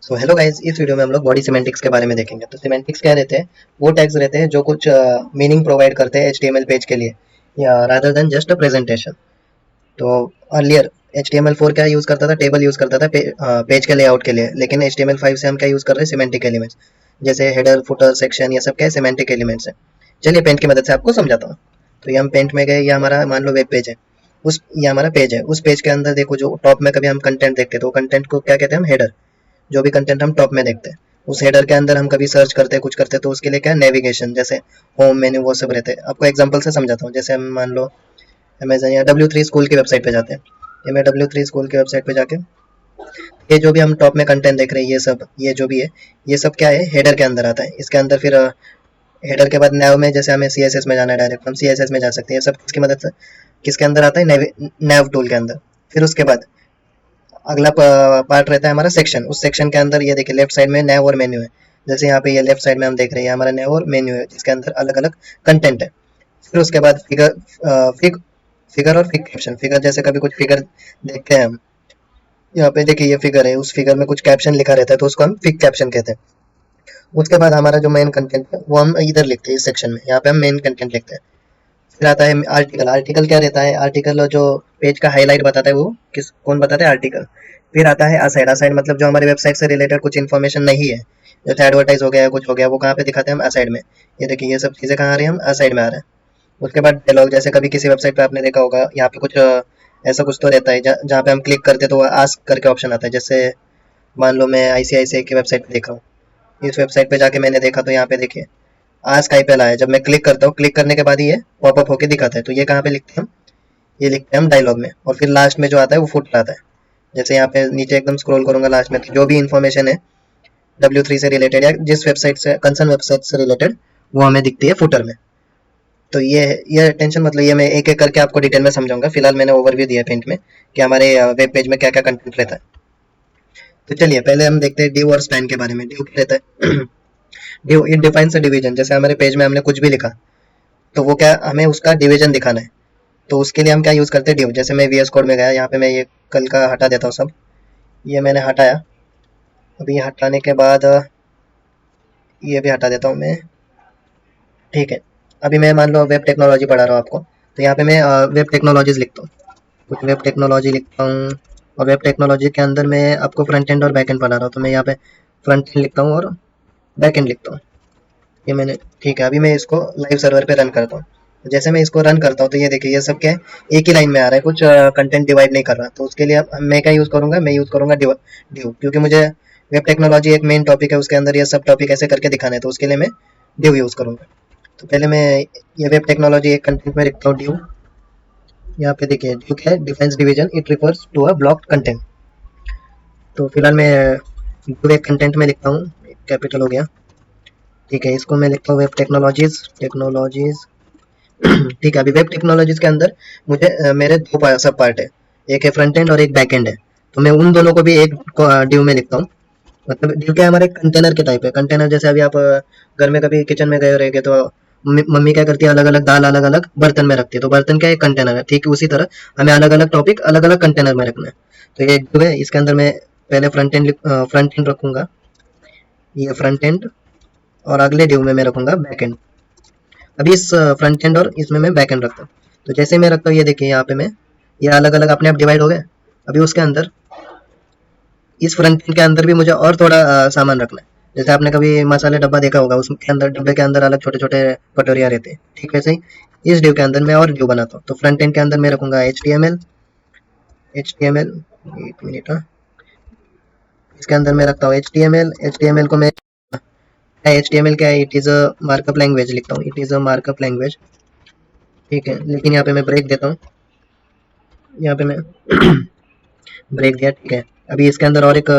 So hello guys, इस video में हम लोग बॉडी सिमेंटिक्स के बारे में देखेंगे। तो सिमेंटिक्स क्या रहते हैं? वो टैग्स रहते हैं जो कुछ मीनिंग प्रोवाइड करते हैं एचटीएमएल पेज के लिए, या rather than just a presentation. तो अर्लियर HTML4 क्या यूज करता था? टेबल यूज करता था पेज के लेआउट के लिए, लेकिन HTML5 से हम क्या यूज कर रहे हैं? सिमेंटिक एलिमेंट्स, जैसे हेडर, फुटर, सेक्शन, ये सब क्या है? सिमेंटिक एलिमेंट्स है। चलिए पेंट की मदद से आपको समझाता हूँ। तो ये हम पेंट में गए, ये हमारा मान लो वेब पेज है। ये हमारा पेज है। उस पेज के अंदर देखो, जो टॉप में कभी हम कंटेंट देखते हैं तो कंटेंट को क्या कहते हैं? हम हेडर। जो भी कंटेंट हम टॉप में देखते हैं, उस हेडर के अंदर हम कभी सर्च करते हैं, कुछ करते हैं, तो उसके लिए क्या नेविगेशन, जैसे होम मेन्यू, वो सब रहते हैं। आपको एग्जांपल से समझाता हूँ। जैसे हम मान लो अमेजन या W3 स्कूल की वेबसाइट पे जाते हैं। ये मैं W3 स्कूल की वेबसाइट पे जाके, ये जो भी हम टॉप में कंटेंट देख रहे हैं, ये जो भी है, ये सब क्या है? हेडर के अंदर आता है। इसके अंदर फिर हेडर के बाद नैव में, जैसे हमें CSS में जाना है डायरेक्ट, हम CSS में जा सकते हैं। ये सब किसकी मदद से, किसके अंदर आता है? नैव टूल के अंदर। फिर उसके बाद अगला पार्ट रहता है हमारा सेक्शन। उस सेक्शन के अंदर ये देखिए, लेफ्ट साइड में नैव और मेन्यू है। जैसे यहाँ पे ये लेफ्ट साइड में हम देख रहे हैं, हमारा नैव और मेन्यू है, जिसके अंदर अलग अलग कंटेंट है। फिर उसके बाद फिगर और फिग कैप्शन। फिगर, जैसे कभी कुछ फिगर देखते हैं हम, यहाँ पे देखिए ये फिगर है, उस फिगर में कुछ कैप्शन लिखा रहता है, तो उसको हम फिग कैप्शन कहते हैं। उसके बाद हमारा जो मेन कंटेंट है वो हम इधर लिखते हैं, इस सेक्शन में। यहाँ पे हम मेन कंटेंट लिखते हैं। फिर आता है आर्टिकल। आर्टिकल क्या रहता है? आर्टिकल जो पेज का हाईलाइट बताता है, वो कौन बताता है? आर्टिकल। फिर आता है असाइड। असाइड मतलब जो हमारी वेबसाइट से रिलेटेड कुछ इन्फॉर्मेशन नहीं है, जैसे एडवर्टाइज हो गया, कुछ हो गया, वो कहाँ पे दिखाते हैं? हम असाइड में। ये देखिए, ये सब चीज़ें कहाँ आ रही हैं? हम असाइड में आ रहे हैं। उसके बाद डायलॉग, जैसे कभी किसी वेबसाइट पे आपने देखा होगा, यहाँ पे कुछ ऐसा कुछ तो रहता है जहाँ पे हम क्लिक करते तो आस्क करके ऑप्शन आता है। जैसे मान लो मैं ICICI की वेबसाइट पे देख रहा हूँ, इस वेबसाइट पे जाके मैंने देखा, तो यहाँ पे देखिए आस्क IPL आया। जब मैं क्लिक करता हूँ, क्लिक करने के बाद ये पॉपअप होके दिखाता है। तो ये कहाँ पे लिखते हैं हम? ये लिखते हैं हम डायलॉग में। और फिर लास्ट में जो आता है वो फुटर आता है। जैसे यहाँ पे नीचे एकदम स्क्रॉल करूंगा, लास्ट में तो जो भी इन्फॉर्मेशन है W3 से रिलेटेड, या जिस वेबसाइट से कंसर्न वेबसाइट से रिलेटेड, वो हमें दिखती है फुटर में। तो ये टेंशन, मतलब ये मैं एक एक करके आपको डिटेल में समझाऊंगा। फिलहाल मैंने ओवरव्यू दिया पेंट में कि हमारे वेब पेज में क्या क्या कंटेंट रहता है। तो चलिए पहले हम देखते हैं डिव और स्पैन के बारे में। डिव क्या रहता है? Div it defines a division. जैसे हमारे पेज में हमने कुछ भी लिखा, तो वो क्या, हमें उसका डिवीजन दिखाना है। तो उसके लिए हम क्या यूज करते हैं? डिव। जैसे मैं VS कोड में गया, यहाँ पे मैं ये कल का हटा देता हूँ सब। ये मैंने हटाया। अभी हटाने के बाद ये भी हटा देता हूँ मैं। ठीक है। अभी मैं मान लो वेब टेक्नोलॉजी पढ़ा रहा हूँ आपको, तो यहाँ पे मैं वेब टेक्नोलॉजीज लिखता हूँ। कुछ वेब टेक्नोलॉजी लिखता हूँ। और वेब टेक्नोलॉजी के अंदर मैं आपको फ्रंट एंड और बैक एंड पढ़ा रहा हूँ, तो मैं यहाँ पे फ्रंट एंड लिखता हूँ और बैक एंड लिखता हूँ। ये मैंने, ठीक है। अभी मैं इसको लाइव सर्वर पे रन करता हूँ। जैसे मैं इसको रन करता हूँ, तो ये देखिए, ये सब क्या है? एक ही लाइन में आ रहा है, कुछ कंटेंट डिवाइड नहीं कर रहा। तो उसके लिए मैं क्या यूज़ करूँगा? मैं यूज़ करूँगा डिव, क्योंकि मुझे वेब टेक्नोलॉजी एक मेन टॉपिक है, उसके अंदर ये सब टॉपिक ऐसे करके दिखाना है, तो उसके लिए मैं डिव यूज़ करूँगा। तो पहले मैं ये वेब टेक्नोलॉजी एक कंटेंट में लिखता हूँ, डिव। यहाँ पे देखिए, डिव क्या है? Defence division, it refers to a block content. तो फिलहाल मैं डिव एक कंटेंट में लिखता हूँ, कैपिटल हो गया। ठीक है, इसको मैं लिखता हूँ वेब टेक्नोलॉजीज। टेक्नोलॉजीज ठीक है। अभी वेब टेक्नोलॉजीज के अंदर मुझे मेरे दो सब पार्ट है, एक है फ्रंट एंड और एक बैक एंड है। तो मैं उन दोनों को भी एक डिव में लिखता हूँ। मतलब डिव क्या है? हमारे कंटेनर के टाइप है। कंटेनर जैसे अभी आप घर में कभी किचन में गए रहेंगे, तो मम्मी क्या करती है? अलग अलग दाल अलग अलग बर्तन में रखती है, तो बर्तन क्या एक कंटेनर है। ठीक उसी तरह हमें अलग अलग टॉपिक अलग अलग कंटेनर में रखना है। तो ये डिव है, इसके अंदर मैं पहले फ्रंट एंड रखूंगा, ये फ्रंट एंड। और अगले डिव में मैं रखूंगा बैक एंड। अभी इस फ्रंट एंड और इसमें मैं बैक एंड रखता हूँ। तो जैसे मैं रखता हूँ, ये देखिए यहाँ पे मैं, ये अलग अलग अपने आप डिवाइड हो गए। अभी उसके अंदर, इस फ्रंट एंड के अंदर भी मुझे और थोड़ा सामान रखना है। जैसे आपने कभी मसाले डब्बा देखा होगा, उसके अंदर, डब्बे के अंदर अलग छोटे छोटे कटोरिया रहते हैं। ठीक वैसे ही इस डिव के अंदर मैं और डिव बनाता हूँ। तो फ्रंट एंड के अंदर मैं रखूंगा एच टी एम एल। एक मिनट, हाँ। इसके अंदर मैं रखता हूँ एच टी एम एल को मैं, HTML क्या है? It is a markup language लिखता हूँ, it is a markup language. ठीक है, लेकिन यहाँ पे मैं ब्रेक देता हूँ। यहाँ पे मैं ब्रेक दिया, ठीक है। अभी इसके अंदर और एक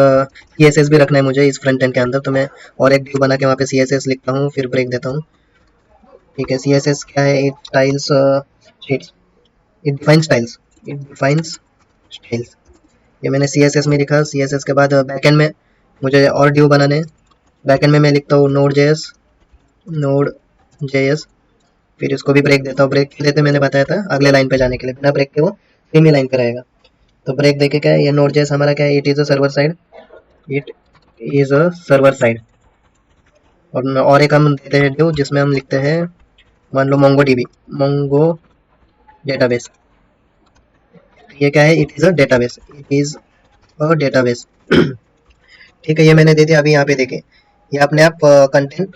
CSS भी रखना है मुझे इस फ्रंट एंड के अंदर, तो मैं और एक व्यू बना के वहाँ पे CSS लिखता हूँ, फिर ब्रेक देता हूँ। ठीक है, CSS क्या है? It styles sheets, it defines styles, it defines styles. ये मैंने CSS में लिखा। CSS के बाद बैकएंड में मुझे और ड्यू बनाने हैं। बैकएंड में मैं लिखता हूँ नोड जेएस। फिर इसको भी ब्रेक देता हूँ। ब्रेक के लिए तो मैंने बताया था अगले लाइन पे जाने के लिए, बिना ब्रेक के वो सेम ही लाइन पे रहेगा। तो ब्रेक देके क्या है? ये नोड जेएस हमारा क्या है? It is a server side, it is a server side. और एक हम देते हैं div जिसमें हम लिखते हैं मान लो मोंगो डीबी, मोंगो डेटाबेस। ये क्या है? It is a database, it is a database. ठीक है, ये मैंने दे दिया। अभी यहाँ पे देखें, ये अपने आप कंटेंट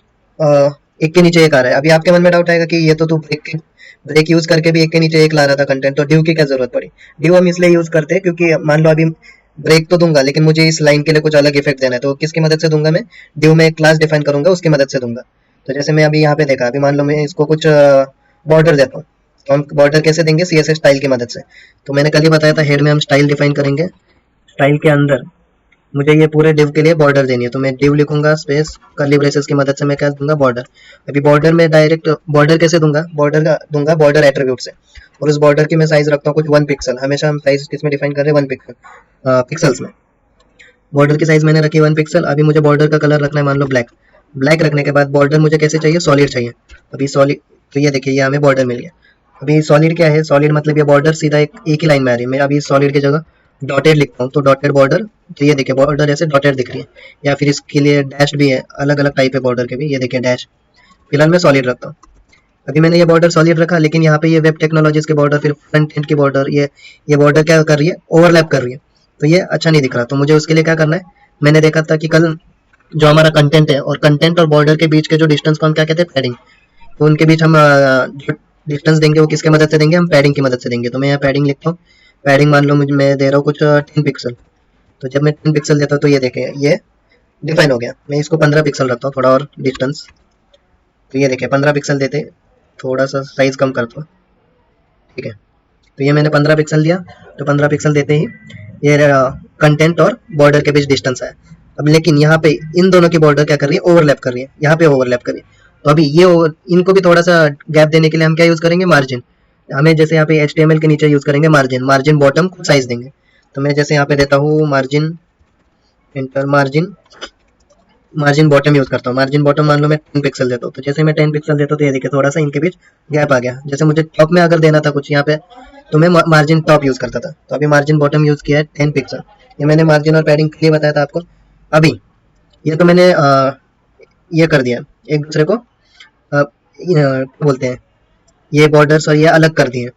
एक के नीचे एक आ रहा है। अभी आपके मन में डाउट आएगा कि ये तो तू ब्रेक यूज करके भी एक के नीचे एक ला रहा था कंटेंट, तो ड्यू की क्या जरूरत पड़ी? ड्यू हम इसलिए यूज करते हैं क्योंकि मान लो अभी ब्रेक तो दूंगा, लेकिन मुझे इस लाइन के लिए कुछ अलग इफेक्ट देना है, तो किसकी मदद से दूंगा? मैं ड्यू में एक क्लास डिफाइन करूंगा, उसकी मदद से दूंगा। तो जैसे मैं अभी यहाँ पे देखा, अभी मान लो मैं इसको कुछ बॉर्डर देता हूँ, तो हम बॉर्डर कैसे देंगे? CSS स्टाइल की मदद से। तो मैंने कल ही बताया था, हेड में हम स्टाइल डिफाइन करेंगे, स्टाइल के अंदर मुझे ये पूरे डिव के लिए बॉर्डर देनी है, तो मैं डिव लिखूंगा स्पेस कर्ली ब्रेसेस की मदद से मैं क्या दूंगा? बॉर्डर। अभी बॉर्डर में डायरेक्ट बॉर्डर कैसे दूंगा? बॉर्डर का दूंगा बॉर्डर एट्रीब्यूट से, और उस बॉर्डर की मैं साइज रखता हूँ कुछ 1 पिक्सल। हमेशा हम साइज किसमें डिफाइन कर रहे हैं? 1 पिक्सल, पिक्सल्स में। बॉर्डर की साइज मैंने रखी 1 पिक्सल। अभी मुझे बॉर्डर का कलर रखना है मान लो ब्लैक। ब्लैक रखने के बाद बॉर्डर मुझे कैसे चाहिए? सॉलिड चाहिए। अभी सॉलिड, तो ये देखिए, ये हमें बॉर्डर मिल गया। अभी सॉलिड क्या है? सॉलिड मतलब ये बॉर्डर सीधा एक ही लाइन में आ रही है। मैं अभी सॉलिड की जगह डॉटेड लिखता हूँ, तो डॉटेड बॉर्डर। तो ये देखिए बॉर्डर ऐसे डॉटेड दिख रही है, या फिर इसके लिए डैश भी है, अलग अलग टाइप है बॉर्डर के भी। ये देखिए डैश। फिलहाल मैं सॉलिड रखता हूँ। अभी मैंने ये बॉर्डर सॉलिड रखा, लेकिन यहाँ पे ये वेब टेक्नोलॉजीज के बॉर्डर, फिर फ्रंट एंड की बॉर्डर, ये बॉर्डर क्या कर रही है? ओवरलैप कर रही है। तो ये अच्छा नहीं दिख रहा, तो मुझे उसके लिए क्या करना है? मैंने देखा था कि कल जो हमारा कंटेंट है, और कंटेंट और बॉर्डर के बीच के जो डिस्टेंस को हम क्या कहते हैं? पैडिंग। तो उनके बीच हम जो डिस्टेंस देंगे वो किसके मदद से देंगे? हम पैडिंग की मदद से देंगे। तो मैं यहाँ पैडिंग लिखता हूँ। पैडिंग मान लो मुझे मैं दे रहा हूँ कुछ 10 पिक्सल। तो जब मैं 10 पिक्सल देता हूँ तो ये देखें, ये डिफाइन हो गया। मैं इसको 15 पिक्सल रखता हूँ, थोड़ा और डिस्टेंस। तो ये देखें 15 पिक्सल देते, थोड़ा सा साइज कम करता हूँ। ठीक है, तो ये मैंने 15 पिक्सल दिया। तो 15 पिक्सल देते ही ये कंटेंट और बॉर्डर के बीच डिस्टेंस है। अब लेकिन यहाँ पे इन दोनों की बॉर्डर क्या कर रही है? ओवरलैप कर रही है, यहाँ पे ओवरलैप कर रही है। तो अभी ये इनको भी थोड़ा सा गैप देने के लिए हम क्या यूज करेंगे? मार्जिन। हमें जैसे यहाँ पे HTML के नीचे यूज करेंगे मार्जिन, मार्जिन बॉटम को साइज देंगे। तो मैं जैसे यहाँ पे देता हूँ margin, inter margin, margin bottom use करता हूँ। मार्जिन बॉटम मान लो मैं 10 पिक्सल देता हूँ, तो जैसे मैं 10 पिक्सल देता हूँ तो ये देखिए थोड़ा सा इनके बीच गैप आ गया। जैसे मुझे टॉप में अगर देना था कुछ यहाँ पे, तो मैं मार्जिन टॉप यूज करता था। तो अभी मार्जिन बॉटम यूज किया है 10 पिक्सल। ये मैंने मार्जिन और पैडिंग के लिए बताया था आपको। अभी ये तो मैंने ये कर दिया एक दूसरे को, क्या बोलते हैं, ये बॉर्डर्स और ये अलग कर दिए।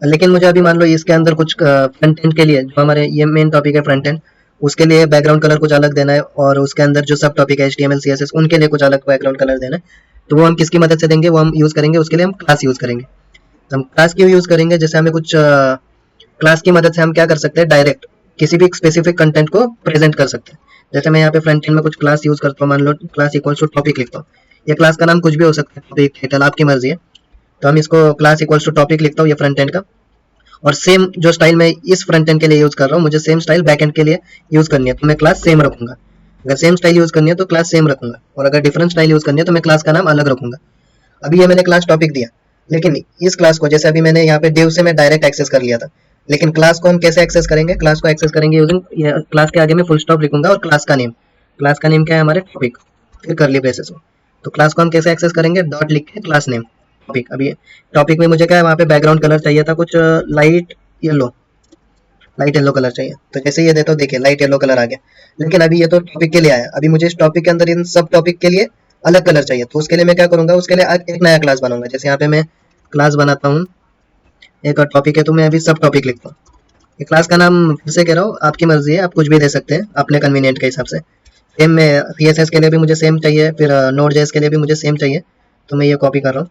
लेकिन मुझे अभी मान लो इसके अंदर कुछ फ्रंट एंड के लिए, जो हमारे ये मेन टॉपिक है फ्रंट एंड, उसके लिए बैकग्राउंड कलर कुछ अलग देना है, और उसके अंदर जो सब टॉपिक है HTML CSS, उनके लिए कुछ अलग बैकग्राउंड कलर देना है। तो वो हम किसकी मदद से देंगे? वो हम यूज करेंगे, उसके लिए हम क्लास यूज करेंगे। तो हम क्लास क्यों यूज करेंगे? जैसे हमें कुछ क्लास की मदद से हम क्या कर सकते हैं? डायरेक्ट किसी भी स्पेसिफिक कंटेंट को प्रेजेंट कर सकते हैं। जैसे मैं यहाँ पे फ्रंट एंड में कुछ क्लास यूज करता हूँ, मान लो क्लास इक्वल्स टू टॉपिक लिखता हूँ। ये क्लास का नाम कुछ भी हो सकता है, टॉपिक, टाइटल, आपकी मर्जी है। तो हम इसको क्लास इक्वल्स टू टॉपिक लिखता हूँ, ये फ्रंट एंड का। और सेम जो स्टाइल मैं इस फ्रंट एंड के लिए यूज कर रहा हूँ, मुझे सेम स्टाइल बैक एंड के लिए यूज करनी है, तो मैं क्लास सेम रखूंगा। अगर सेम स्टाइल यूज करनी है तो क्लास सेम रखूंगा, और अगर डिफरेंट स्टाइल यूज करनी है तो मैं क्लास का नाम अलग रखूंगा। अभी ये मैंने क्लास टॉपिक दिया, लेकिन इस क्लास को जैसे अभी मैंने यहाँ पे div से मैं डायरेक्ट एक्सेस कर लिया था, लेकिन क्लास को हम कैसे एक्सेस करेंगे? क्लास को एक्सेस करेंगे यूजिंग, क्लास के आगे में फुल स्टॉप लिखूंगा, और क्लास का नेम, क्लास का नेम क्या है? हमारे टॉपिक, फिर करली ब्रेसेस में। तो क्लास को हम कैसे एक्सेस करेंगे? डॉट लिख के क्लास नेम टॉपिक। अभी टॉपिक में मुझे क्या है? वहाँ पे बैकग्राउंड कलर चाहिए था कुछ light yellow, light yellow colour चाहिए। तो जैसे ये देता हूँ, देखिए लाइट येलो कलर आ गया। लेकिन अभी ये तो टॉपिक के लिए आया, अभी मुझे इस टॉपिक के अंदर इन सब टॉपिक के लिए अलग कलर चाहिए। तो उसके लिए मैं क्या करूंगा? उसके लिए एक नया क्लास बनाऊंगा। जैसे यहाँ पे मैं क्लास बनाता हूँ, एक टॉपिक है, तो मैं अभी सब टॉपिक लिखता हूँ। ये क्लास का नाम फिर से कह रहा हूँ, आपकी मर्जी है, आप कुछ भी दे सकते हैं अपने कन्वीनियंट के हिसाब से। सेम में CSS के लिए भी मुझे सेम चाहिए, फिर Node.js के लिए भी मुझे सेम चाहिए। तो मैं ये कॉपी कर रहा हूँ।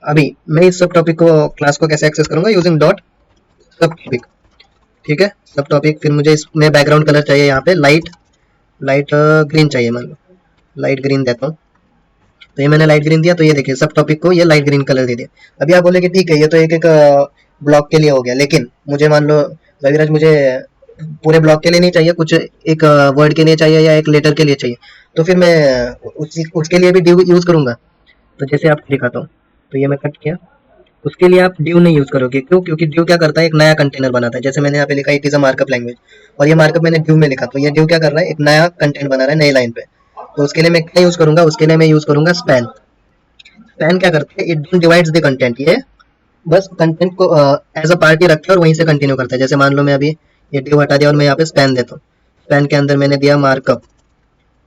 अभी मैं इस सब टॉपिक को, क्लास को कैसे एक्सेस करूंगा? यूजिंग डॉट सब टॉपिक। ठीक है, सब टॉपिक। फिर मुझे इसमें बैकग्राउंड कलर चाहिए, यहाँ पे लाइट लाइट ग्रीन चाहिए, मान लो लाइट ग्रीन देता हूँ। तो ये मैंने लाइट ग्रीन दिया, तो ये देखिए सब टॉपिक को ये लाइट ग्रीन कलर दे दिया। अभी आप बोले कि ठीक है, ये तो एक एक ब्लॉक के लिए हो गया, लेकिन मुझे मान लो रविराज, मुझे पूरे ब्लॉक के लिए नहीं चाहिए, कुछ एक वर्ड के लिए चाहिए या एक लेटर के लिए चाहिए। तो फिर मैं उसके लिए भी div यूज करूंगा। तो जैसे आपको दिखाता हूँ, तो ये मैं कट किया। उसके लिए आप div नहीं यूज करोगे, क्यों? क्योंकि div क्या करता है? एक नया कंटेनर बनाता है। जैसे मैंने यहाँ पे लिखा it is a markup language, और ये मार्कअप मैंने div में लिखा, तो ये div क्या कर रहा है? एक नया कंटेंट बना रहा है नई लाइन पे। तो उसके लिए मैं क्या यूज करूंगा? उसके लिए मैं यूज करूंगा स्पैन। स्पैन क्या करता है? It don't divides the content, ये बस कंटेंट को एज अ पार्टी रखता है और वहीं से कंटिन्यू करता है। जैसे मान लो मैं अभी ये div हटा दिया और मैं यहाँ पे स्पैन देता हूँ, स्पैन के अंदर मैंने दिया मार्कअप,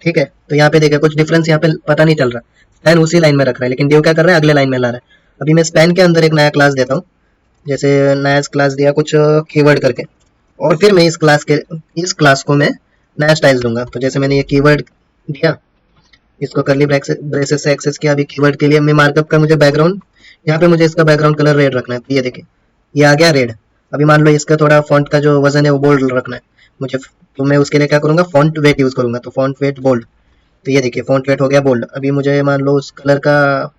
ठीक है। तो यहाँ पे देखिए कुछ डिफरेंस यहाँ पे पता नहीं चल रहा, स्पैन उसी लाइन में रख रहा है लेकिन डिव क्या कर रहा है, अगले लाइन में ला रहा है। अभी मैं स्पैन के अंदर एक नया क्लास देता हूँ, जैसे नया क्लास दिया कुछ कीवर्ड करके, और फिर मैं इस क्लास को मैं नया स्टाइल दूंगा। तो जैसे मैंने ये कीवर्ड दिया, इसको करली ब्रेसेस से एक्सेस किया। अभी कीवर्ड के लिए मैं मार्कअप का मुझे बैकग्राउंड, यहाँ पे मुझे इसका बैकग्राउंड कलर रेड रखना है, तो ये देखिए ये आ गया रेड। अभी मान लो इसका थोड़ा फॉन्ट का जो वजन है वो बोल्ड रखना है मुझे, तो मैं उसके लिए क्या करूंगा, फॉन्ट वेट यूज करूंगा, तो फॉन्ट वेट बोल्ड। तो ये देखिए फॉन्ट वेट हो गया बोल्ड। अभी मुझे मान लो उस कलर का,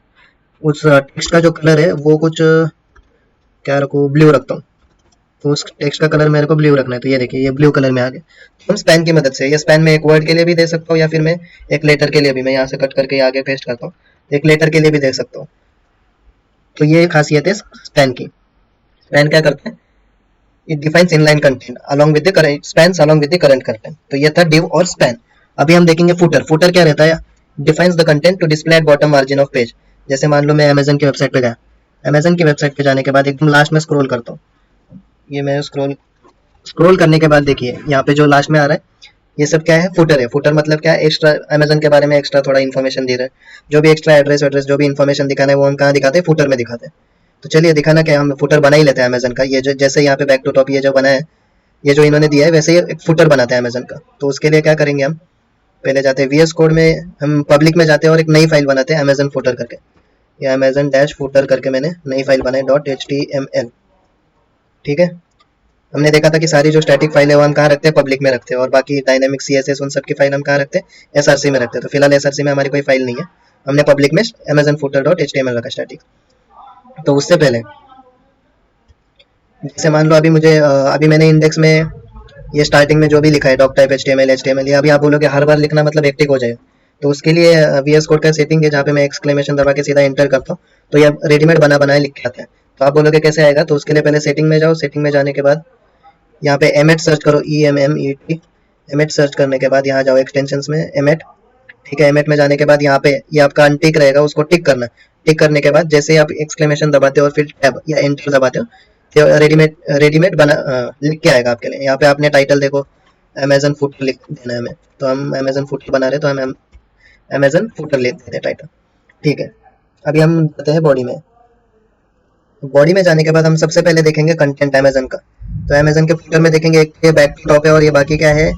उस टेक्स्ट का जो कलर है वो कुछ क्या रखूँ, ब्लू रखता हूँ। तो उस टेक्स्ट का कलर मेरे को ब्लू रखना है, तो ये देखिए ये ब्लू कलर में आ गया। तो हम स्पैन की मदद से, ये स्पैन में एक वर्ड के लिए भी दे सकता हूँ या फिर मैं एक लेटर के लिए भी, मैं यहाँ से कट करके आगे पेस्ट करता हूँ, एक लेटर के लिए भी दे सकता हूँ। तो ये खासियत है स्पैन की। स्पैन क्या करता है, it defines inline content along with the current spans along with the current content. तो ये था डिव और स्पैन। अभी हम देखेंगे फुटर। फुटर क्या रहता है, defines the content to display at bottom margin of page. जैसे मान लो मैं अमेजन की वेबसाइट पे गया, अमेजन की वेबसाइट पे जाने के बाद एकदम लास्ट में स्क्रॉल करता हूँ, ये मैं स्क्रॉल स्क्रॉल करने के बाद देखिए यहाँ पे जो लास्ट में आ रहा है ये सब क्या है, फुटर है। फुटर मतलब क्या है, एक्स्ट्रा अमेजन के बारे में एक्स्ट्रा थोड़ा इन्फॉर्मेशन दे रहा है। जो भी एक्स्ट्रा एड्रेस एड्रेस जो भी इन्फॉर्मेशन दिखाना है वो हम कहाँ दिखाते हैं, फुटर में दिखाते हैं। तो चलिए दिखाना क्या, हम फुटर बना ही लेते हैं अमेजन का। ये जो जैसे यहाँ पे बैक टू टॉप ये जो बना है, ये जो इन्होंने दिया है वैसे ही एक फुटर बनाते हैं अमेजन का। तो उसके लिए क्या करेंगे, हम पहले जाते हैं वीएस कोड में, हम पब्लिक में जाते हैं और एक नई फाइल बनाते हैं अमेजन फुटर करके, या अमेजन डैश फुटर करके मैंने नई फाइल बनाई .html, ठीक है। हमने देखा था कि सारी जो स्टैटिक फाइल है वो हम कहाँ रखते हैं, पब्लिक में रखते हैं, और बाकी डायनेमिक सीएसएस उन सब की फाइल हम कहाँ रखते हैं, एसआरसी में रखते हैं। तो फिलहाल एसआरसी में हमारी कोई फाइल नहीं है, हमने पब्लिक में अमेजन फुटर .html रखा स्टैटिक। तो उससे पहले जैसे मान लो अभी मुझे अभी मैंने इंडेक्स में ये स्टार्टिंग में जो भी लिखा है डॉक टाइप एचटीएमएल ये अभी आप बोलोगे हर बार लिखना मतलब हेक्टिक हो जाएगा। तो उसके लिए वीएस कोड का सेटिंग है जहाँ पे मैं एक्सक्लेमेशन दबा के सीधा एंटर करता हूँ, तो ये रेडीमेड बना बनाए लिख के आता है। तो आप बोलोगे कैसे आएगा, तो उसके लिए पहले सेटिंग में जाओ, सेटिंग में जाने के बाद यहाँ पे एमेट सर्च करो, EMMET। एमेट सर्च करने के बाद यहाँ जाओ एक्सटेंशंस में एमेट, ठीक है। एमेट में जाने के बाद यहाँ पे ये आपका अनटिक रहेगा, उसको टिक करना। टिक करने के बाद जैसे आप एक्सक्लेमेशन दबाते हो और फिर टैब या एंटर दबाते हो, तो रेडीमेड रेडीमेड बना लिख के आएगा आपके लिए। यहाँ पे आपने टाइटल देखो अमेजन फुटर लिख देना है हमें, तो हम अमेजन फुटर बना रहे तो हम अमेजन फुटर लिख देते हैं टाइटल, ठीक है। अभी हम जाते हैं बॉडी में। बॉडी में जाने के बाद हम सबसे पहले देखेंगे कंटेंट अमेजन का। तो अमेजन के फुटर में देखेंगे एक ये बैक टू टॉप है और ये बाकी क्या है,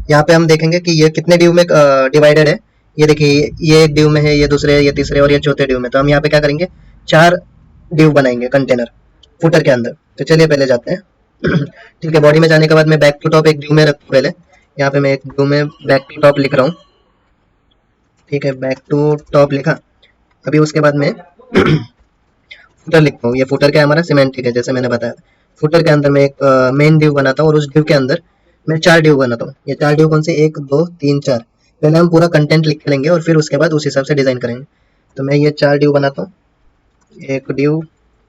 यहाँ पे हम देखेंगे कि ये कितने ड्यू में डिवाइडेड है। ये देखिए ये एक ड्यू में है, ये दूसरे, ये तीसरे और ये चौथे ड्यू में। तो हम यहाँ पे क्या करेंगे, 4 ड्यू बनाएंगे कंटेनर फुटर के अंदर। तो चलिए पहले जाते हैं ठीक है। बॉडी में जाने के बाद मैं बैक टू टॉप एक ड्यू में रखूँ पहले, यहाँ पे मैं एक ड्यू में बैक टू टॉप लिख रहा हूँ, ठीक है। बैक टू टॉप लिखा। अभी उसके बाद मैं फुटर लिखता हूँ। ये फुटर क्या है, हमारा सिमेंटिक है जैसे मैंने बताया। फुटर के अंदर मैं एक मेन ड्यू बनाता हूँ और उस ड्यू के अंदर मैं 4 ड्यू बनाता हूँ। ये 4 ड्यू कौन से, 1 2 3 4। पहले हम पूरा कंटेंट लिख लेंगे और फिर उसके बाद उस हिसाब से डिजाइन करेंगे। तो मैं ये 4 ड्यू बनाता हूँ। एक ड्यू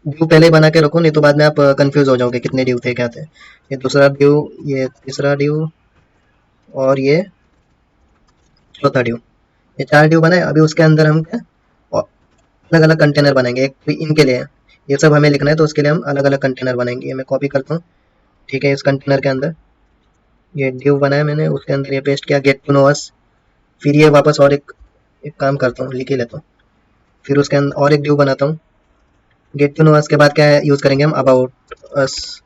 ड्यू पहले ही बना के रखो, नहीं तो बाद में आप कंफ्यूज हो जाओगे कितने ड्यू थे क्या थे। ये दूसरा ड्यू, ये तीसरा ड्यू और ये चौथा ड्यू। ये 4 ड्यू बनाए। अभी उसके अंदर हम क्या अलग अलग कंटेनर बनाएंगे, एक इनके लिए ये सब हमें लिखना है तो उसके लिए हम अलग अलग कंटेनर बनाएंगे। ये मैं कॉपी करता हूँ, ठीक है। इस कंटेनर के अंदर ये ड्यू बनाया मैंने, उसके अंदर ये पेस्ट किया गेट टू नो अस। फिर ये वापस और एक काम करता हूँ, लिख ही लेता हूँ। फिर उसके अंदर और एक ड्यू बनाता हूँ गेट टू नो अस के बाद क्या यूज करेंगे हम, अबाउट अस।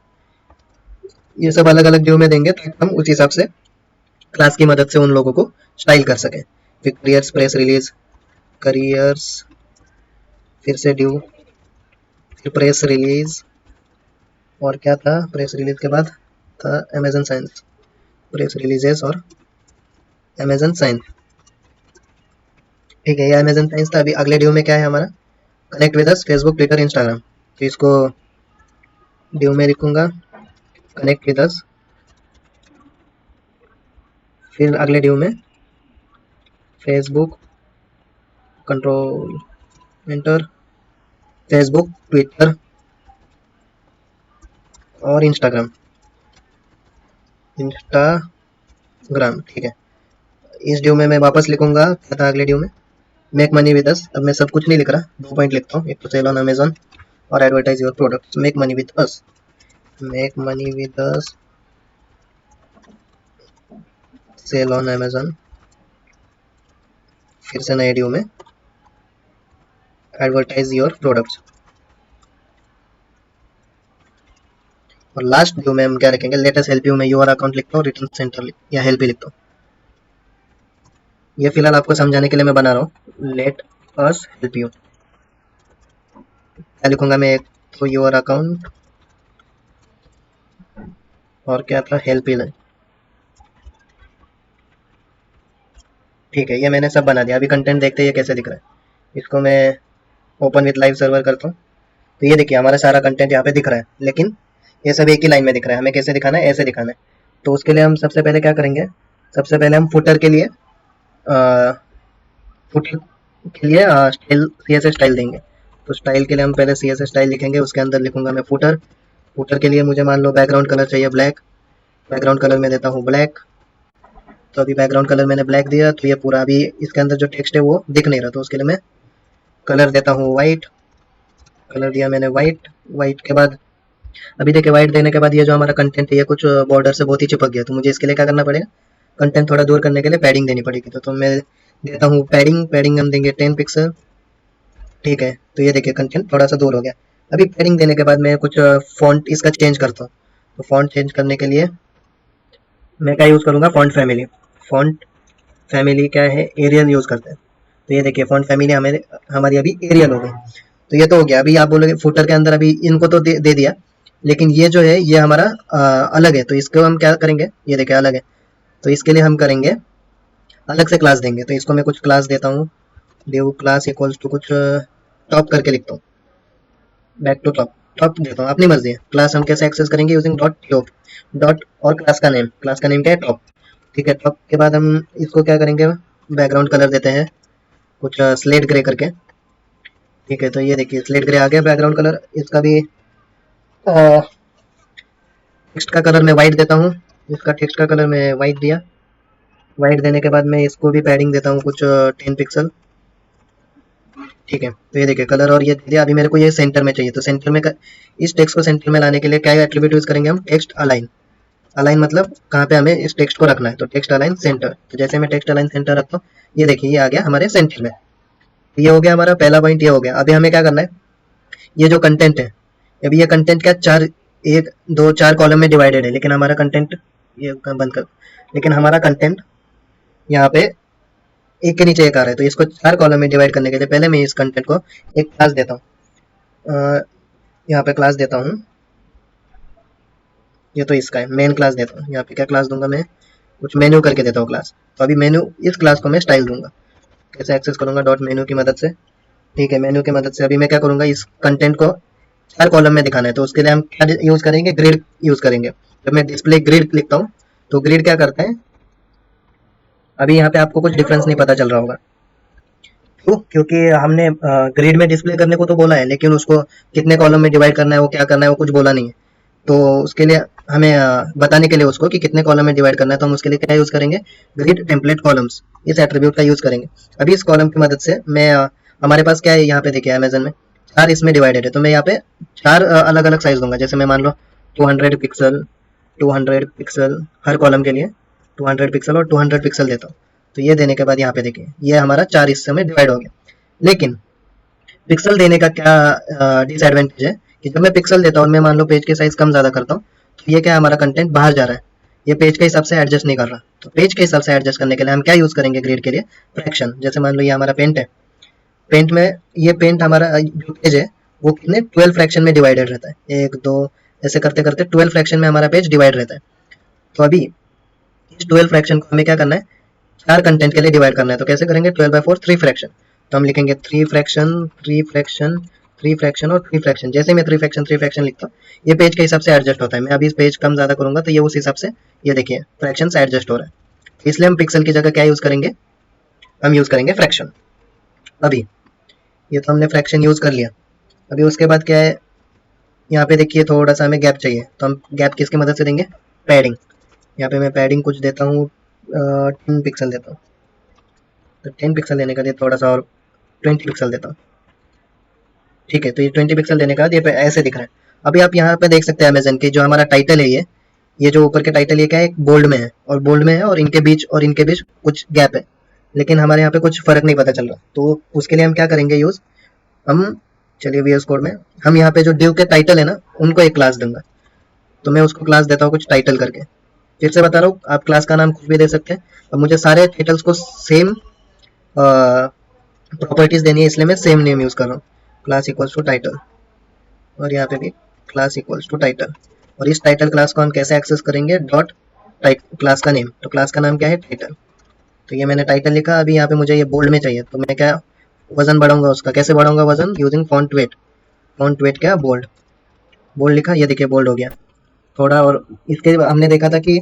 ये सब अलग अलग ड्यू में देंगे ताकि हम उस हिसाब से क्लास की मदद से उन लोगों को स्टाइल कर सकें। फिर करियर्स प्रेस रिलीज, करियर्स फिर से ड्यू, फिर प्रेस रिलीज, और क्या था प्रेस रिलीज के बाद था अमेजन साइंस, प्रेस रिलीजेस और अमेजन साइंस, ठीक है। ये अमेजन साइंस था। अभी अगले ड्यू में क्या है हमारा, connect with us Facebook Twitter Instagram. तो इसको ड्यू में लिखूंगा कनेक्ट विद अस। फिर अगले ड्यू में Facebook control enter, Facebook Twitter और इंस्टाग्राम, ठीक है। इस ड्यू में मैं वापस लिखूंगा क्या था अगले ड्यू में, मेक मनी विद अस। अब मैं सब कुछ नहीं लिख रहा, 2 पॉइंट लिखता हूँ, एक तो सेल ऑन अमेजन और advertise your products. Make money with us, make money with us sell on Amazon, फिर से नए ड्यू में एडवर्टाइज योर प्रोडक्ट्स, और लास्ट ड्यू में हम क्या रखेंगे, लेट अस हेल्प यू में यूर अकाउंट लिखता हूँ, रिटर्न सेंटर या हेल्प ही लिखता हूँ। ये फिलहाल आपको समझाने के लिए मैं बना रहा हूँ, लेट अस हेल्प यू। क्या लिखूंगा मैं, एक तो यूर अकाउंट और क्या था, हेल्प ही। ठीक है, ये मैंने सब बना दिया। अभी कंटेंट देखते हैं ये कैसे दिख रहा है। इसको मैं ओपन विथ लाइव सर्वर करता हूँ, तो ये देखिए हमारा सारा कंटेंट यहाँ पे दिख रहा है, लेकिन ये सब एक ही लाइन में दिख रहा है। हमें कैसे दिखाना है, ऐसे दिखाना है। तो उसके लिए हम सबसे पहले क्या करेंगे, सबसे पहले हम फुटर के लिए फुटर के लिए स्टाइल, CSS स्टाइल देंगे। तो स्टाइल के लिए हम पहले CSS स्टाइल लिखेंगे, उसके अंदर लिखूंगा मैं फुटर। फुटर के लिए मुझे मान लो बैकग्राउंड कलर चाहिए ब्लैक, बैकग्राउंड कलर में देता हूँ ब्लैक। तो अभी बैकग्राउंड कलर मैंने ब्लैक दिया, तो ये पूरा अभी इसके अंदर जो टेक्स्ट है वो दिख नहीं रहा, तो उसके लिए मैं कलर देता हूँ वाइट। कलर दिया मैंने वाइट। वाइट के बाद अभी देखिए, वाइट देने के बाद ये जो हमारा कंटेंट है ये कुछ बॉर्डर से बहुत ही चिपक गया, तो मुझे इसके लिए क्या करना पड़ेगा, कंटेंट थोड़ा दूर करने के लिए पैडिंग देनी पड़ेगी। तो मैं देता हूँ पैडिंग। पैडिंग हम देंगे 10 पिक्सल। ठीक है, तो ये देखिए कंटेंट थोड़ा सा दूर हो गया। अभी पैडिंग देने के बाद मैं कुछ फॉन्ट इसका चेंज करता हूँ। तो फॉन्ट चेंज करने के लिए मैं क्या यूज़ करूँगा, फॉन्ट फैमिली। फॉन्ट फैमिली क्या है, एरियल यूज़ करते हैं। तो ये देखिए फॉन्ट फैमिली हमारी अभी एरियल हो गई। तो ये तो हो गया। अभी आप बोलोगे फुटर के अंदर अभी इनको तो दे दिया, लेकिन ये जो है ये हमारा अलग है। तो इसको हम क्या करेंगे, ये देखिए अलग है, तो इसके लिए हम करेंगे अलग से क्लास देंगे। तो इसको मैं कुछ क्लास देता हूँ, डिव क्लास इक्वल्स टू कुछ टॉप करके लिखता हूँ, बैक टू टॉप। टॉप देता हूँ, अपनी मर्जी है। क्लास हम कैसे एक्सेस करेंगे, यूजिंग डॉट टॉप डॉट, और क्लास का नेम, क्लास का नेम क्या है, टॉप। ठीक है, टॉप के बाद हम इसको क्या करेंगे, बैकग्राउंड कलर देते हैं कुछ स्लेट ग्रे करके। ठीक है, तो ये देखिए स्लेट ग्रे आ गया बैकग्राउंड कलर। इसका भी टेक्स्ट का कलर मैं वाइट देता हूँ। इसका टेक्स्ट का कलर मैं वाइट दिया। वाइट देने के बाद मैं इसको भी पैडिंग देता हूँ कुछ 10 पिक्सल। ठीक है, तो ये देखिए कलर और ये दे दिया। अभी मेरे को ये सेंटर में चाहिए, तो सेंटर में इस टेक्स्ट को सेंटर में लाने के लिए क्या एट्रीब्यूट यूज करेंगे हम, टेक्स्ट अलाइन। अलाइन मतलब कहाँ पे हमें इस टेक्स्ट को रखना है, तो टेक्स्ट अलाइन सेंटर। तो जैसे मैं टेक्स्ट अलाइन सेंटर रखता हूँ, ये देखिए ये आ गया हमारे सेंटर में। ये हो गया हमारा पहला पॉइंट, ये हो गया। अभी हमें क्या करना है, ये जो कंटेंट है, अभी ये कंटेंट क्या चार, एक दो चार कॉलम में डिवाइडेड है, लेकिन हमारा कंटेंट, ये बंद कर, लेकिन हमारा कंटेंट यहाँ पे एक के नीचे एक आ रहा है। तो इसको चार कॉलम में डिवाइड करने के लिए पहले मैं इस कंटेंट को एक क्लास देता हूँ। यहाँ पे क्लास देता हूँ, ये तो इसका है, मेन क्लास देता हूँ। यहाँ पे क्या क्लास दूंगा मैं, कुछ मेन्यू करके देता हूँ क्लास। तो अभी मेन्यू, इस क्लास को मैं स्टाइल दूंगा। कैसे एक्सेस करूंगा, डॉट मेन्यू की मदद से। ठीक है, मेन्यू की मदद से अभी मैं क्या करूंगा, इस कंटेंट को चार कॉलम में दिखाना है। तो उसके लिए हम क्या यूज करेंगे, ग्रिड यूज करेंगे। जब मैं डिस्प्ले ग्रिड लिखता हूँ, तो ग्रिड क्या करता है, अभी यहाँ पे आपको कुछ डिफरेंस नहीं पता चल रहा होगा। क्यों? क्योंकि हमने ग्रिड में डिस्प्ले करने को तो बोला है, लेकिन उसको कितने कॉलम में डिवाइड करना है, वो क्या करना है, वो कुछ बोला नहीं है। तो उसके लिए हमें बताने के लिए उसको कि कितने कॉलम में डिवाइड करना है, तो हम उसके लिए क्या यूज करेंगे, ग्रिड टेम्पलेट कॉलम्स, इस एट्रीब्यूट का यूज करेंगे। अभी इस कॉलम की मदद से मैं हमारे पास क्या है, यहाँ पे देखिए अमेजन में चार इसमें डिवाइडेड है, तो मैं यहाँ पे चार अलग अलग साइज दूंगा। जैसे मैं मान लो 200 पिक्सल, 200 पिक्सल हर कॉलम के लिए, 200 पिक्सल और 200 पिक्सल देता हूँ। तो ये देने के बाद यहाँ पे देखिए ये हमारा चार हिस्से में डिवाइड हो गया। लेकिन पिक्सल देने का क्या डिसएडवांटेज है कि जब मैं पिक्सल देता हूँ और मैं मान लो पेज के साइज कम ज्यादा करता हूँ, तो ये क्या, हमारा कंटेंट बाहर जा रहा है, ये पेज के हिसाब से एडजस्ट नहीं कर रहा। तो पेज के हिसाब से एडजस्ट करने के लिए हम क्या यूज करेंगे ग्रिड के लिए, फ्रैक्शन। जैसे मान लो ये हमारा पेंट है, पेंट में ये पेंट हमारा जो पेज है वो कितने 12 फ्रैक्शन में डिवाइडेड रहता है, एक दो ऐसे करते करते 12 फ्रैक्शन में हमारा पेज डिवाइड रहता है। तो अभी इस 12 फ्रैक्शन को हमें क्या करना है, चार कंटेंट के लिए डिवाइड करना है। तो कैसे करेंगे, 12/4 3 फ्रैक्शन। तो हम लिखेंगे 3 फ्रैक्शन, 3 फ्रैक्शन, 3 फ्रैक्शन और 3 फ्रैक्शन। जैसे मैं 3 फ्रैक्शन लिखता हूँ, ये पेज के हिसाब से एडजस्ट होता है। मैं अभी इस पेज कम ज्यादा करूंगा तो ये उस हिसाब से, ये देखिए फ्रैक्शन से एडजस्ट हो रहा है। इसलिए हम पिक्सल की जगह क्या यूज करेंगे, हम यूज करेंगे फ्रैक्शन। अभी ये तो हमने फ्रैक्शन यूज कर लिया। अभी उसके बाद क्या है, यहाँ पे देखिए थोड़ा सा हमें गैप चाहिए, तो हम गैप किसकी मदद से देंगे, पैडिंग। यहाँ पे मैं पैडिंग कुछ देता हूँ 10 पिक्सल देता हूँ। तो 10 पिक्सल देने के लिए थोड़ा सा और 20 पिक्सल देता हूँ। ठीक है, तो ये 20 पिक्सल देने के बाद ये ऐसे दिख रहा है। अभी आप यहाँ पे देख सकते हैं अमेजन की जो हमारा टाइटल है, ये ये जो ऊपर के टाइटल ये क्या है, बोल्ड में है और इनके बीच कुछ गैप है, लेकिन हमारे यहाँ पे कुछ फर्क नहीं पता चल रहा। तो उसके लिए हम क्या करेंगे यूज, हम चलिए VS कोड में हम यहाँ पे जो div के टाइटल है ना उनको एक क्लास दूंगा। तो मैं उसको क्लास देता हूँ कुछ टाइटल करके। फिर से बता रहा हूँ, आप क्लास का नाम कुछ भी दे सकते हैं। अब मुझे सारे टाइटल्स को सेम प्रॉपर्टीज देनी है, इसलिए मैं सेम नेम यूज कर रहा हूँ, क्लास इक्वल्स टू टाइटल, और यहाँ पे भी क्लास इक्वल्स टू टाइटल। और इस टाइटल क्लास को हम कैसे एक्सेस करेंगे, डॉट क्लास का नेम। तो क्लास का नाम क्या है, टाइटल। तो ये मैंने टाइटल लिखा। अभी यहाँ पे मुझे ये बोल्ड में चाहिए, तो मैं क्या वजन बढ़ाऊंगा उसका, कैसे बढ़ाऊंगा वजन, using font weight. Font weight क्या, बोल्ड। बोल्ड लिखा, ये देखिए बोल्ड हो गया थोड़ा। और इसके हमने देखा था कि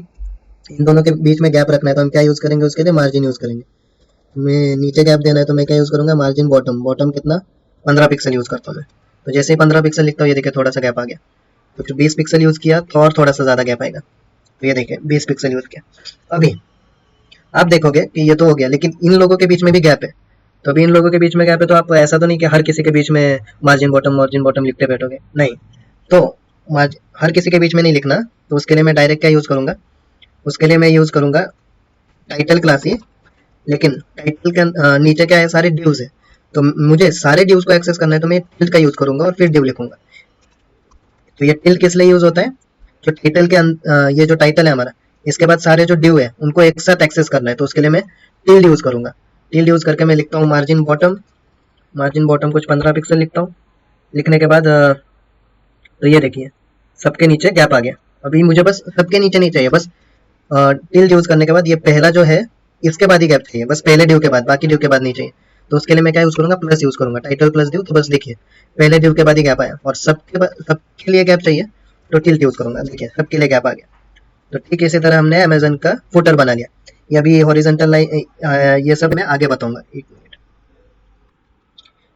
इन दोनों के बीच में गैप रखना है, तो हम क्या यूज करेंगे, उसके लिए मार्जिन यूज करेंगे। मैं नीचे गैप देना है, तो मैं क्या यूज करूंगा, मार्जिन बॉटम। बॉटम कितना, 15 पिक्सल यूज करता हूँ मैं। तो जैसे ही 15 पिक्सल लिखता हूँ, ये देखिए थोड़ा सा गैप आ गया। तो फिर 20 पिक्सल यूज किया तो और थोड़ा सा ज्यादा गैप आएगा। तो ये देखिए 20 पिक्सल यूज किया। अभी आप देखोगे कि ये तो हो गया, लेकिन इन लोगों के बीच में भी गैप है। तो अभी इन लोगों के बीच में गैप है, तो आप ऐसा तो नहीं कि हर किसी के बीच में मार्जिन बॉटम लिखते बैठोगे, नहीं। तो हर किसी के बीच में नहीं लिखना। तो उसके लिए मैं डायरेक्ट क्या यूज करूंगा, उसके लिए मैं यूज करूंगा टाइटल क्लास ही। लेकिन टाइटल के नीचे क्या है, सारे ड्यूज है। तो मुझे सारे ड्यूज को एक्सेस करना है, तो मैं टिल्ड का यूज करूंगा और फिर ड्यू लिखूंगा। तो ये टिल्ड किस लिए यूज होता है, जो टाइटल के ये जो टाइटल है हमारा, इसके बाद सारे जो ड्यू है उनको एक साथ एक्सेस करना है। तो उसके लिए मैं टिल्ड यूज करूंगा। टिल्ड यूज करके मैं लिखता हूँ मार्जिन बॉटम कुछ 15 पिक्सल लिखता हूँ। लिखने के बाद तो ये देखिए सबके नीचे गैप आ गया। अभी मुझे बस सबके नीचे नहीं चाहिए, बस टिल्ड यूज करने के बाद ये पहला जो है इसके बाद ही गैप चाहिए, बस पहले ड्यू के बाद, बाकी ड्यू के बाद नहीं चाहिए। तो उसके लिए मैं क्या यूज करूंगा, प्लस यूज करूंगा, टाइटल प्लस ड्यू। तो बस देखिए पहले ड्यू के बाद ही गैप आया, और सबके लिए गैप चाहिए तो टिल्ड यूज करूंगा। देखिए सबके लिए गैप आ गया। तो ठीक इसी तरह हमने अमेजन का फुटर बना लिया। ये अभी हॉरिजॉन्टल लाइन ये सब मैं आगे बताऊंगा, एक मिनट।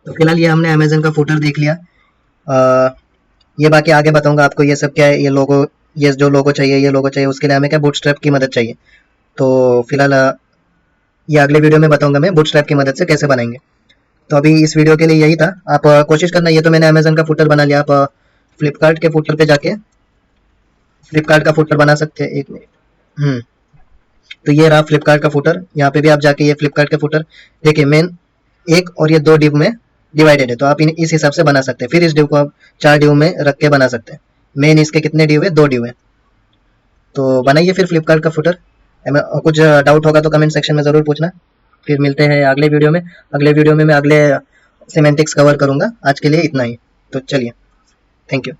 तो फिलहाल ये हमने अमेजन का फुटर देख लिया। ये बाकी आगे बताऊंगा आपको ये सब क्या है। ये जो लोगो चाहिए, ये लोगो चाहिए, उसके लिए हमें क्या बूटस्ट्रैप की मदद चाहिए। तो फिलहाल ये अगले वीडियो में बताऊंगा मैं बूटस्ट्रैप की मदद से कैसे बनाएंगे। तो अभी इस वीडियो के लिए यही था। आप कोशिश करना। ये तो मैंने अमेजन का फुटर बना लिया, आप फ्लिपकार्ट के फुटर पे जाके फ्लिपकार्ट का फुटर बना सकते हैं, एक मिनट। तो ये रहा फ्लिपकार्ट का फुटर। यहाँ पे भी आप जाके ये फ्लिपकार्ट का फुटर देखिए, मेन एक और ये 2 डिव में डिवाइडेड है। तो आप इस हिसाब से बना सकते हैं। फिर इस डिव को आप 4 डिव में रख के बना सकते हैं। मेन इसके कितने डिव है, 2 डिव है। तो बनाइए फिर फ्लिपकार्ट का फुटर। कुछ डाउट होगा तो कमेंट सेक्शन में ज़रूर पूछना। फिर मिलते हैं अगले वीडियो में। अगले वीडियो में मैं अगले सिमेंटिक्स कवर करूंगा। आज के लिए इतना ही। तो चलिए, थैंक यू।